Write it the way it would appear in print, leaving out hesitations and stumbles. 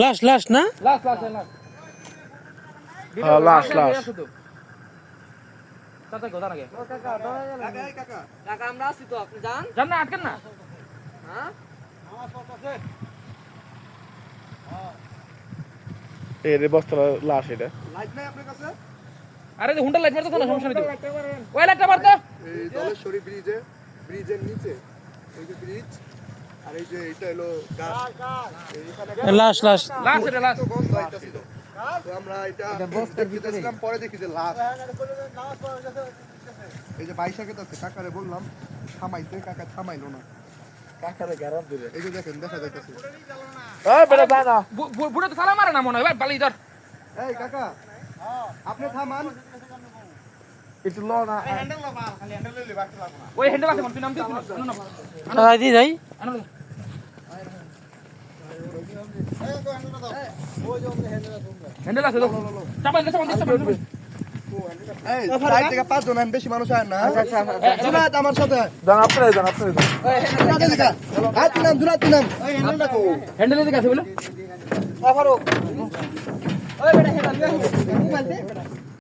Last না last চাচা গোদা নাকি কাকা আমরা আছি তো আপনি যান জান না আটকেন না হ্যাঁ এর বস্তা লাশ এটা লাইট নাই আপনার কাছে? আরে যে হুন্ডা লাইট মারতে না সমস্যা নেই তো ওই লাইটটা মারতে এই দলেশ্বরী ব্রিজের নিচে এই যে ব্রিজ আর এই যে এটা হলো গাছ এইখানে লাস্ট লাস্ট এটা লাস্ট তো গন্ধ আইতাছিল তো আমরা এটা দেখতেছিলাম পরে দেখি যে লাশ এই যে বাইশাকে তো কাকারে বললাম থামাইতে কাকা থামাইলো না কাকারে গ্যারাম দিলে এই যে দেখেন দেখা যাইতাছে এই বেটা যায় না বুড়ো তো সালা মারে না মনে হয় ভাই বালি ধর এই কাকা আপনি থামান একটু ল না ওই হ্যান্ডেল আছে তুই নাম দিস না চালাই দি যাই আনো হ্যান্ডেল আছে তো চাপাই দে এই চার থেকে পাঁচ জন আমি বেশি মানুষ হয় না জুনাত আমার সাথে যান আপনারা যান জুনাত এদিকে হাত নাম জুনাত নাম এই হ্যান্ডেল রাখো হ্যান্ডেল দিকে আছে বলে ফারুক ওই বেটা হেডা মোবাইল দে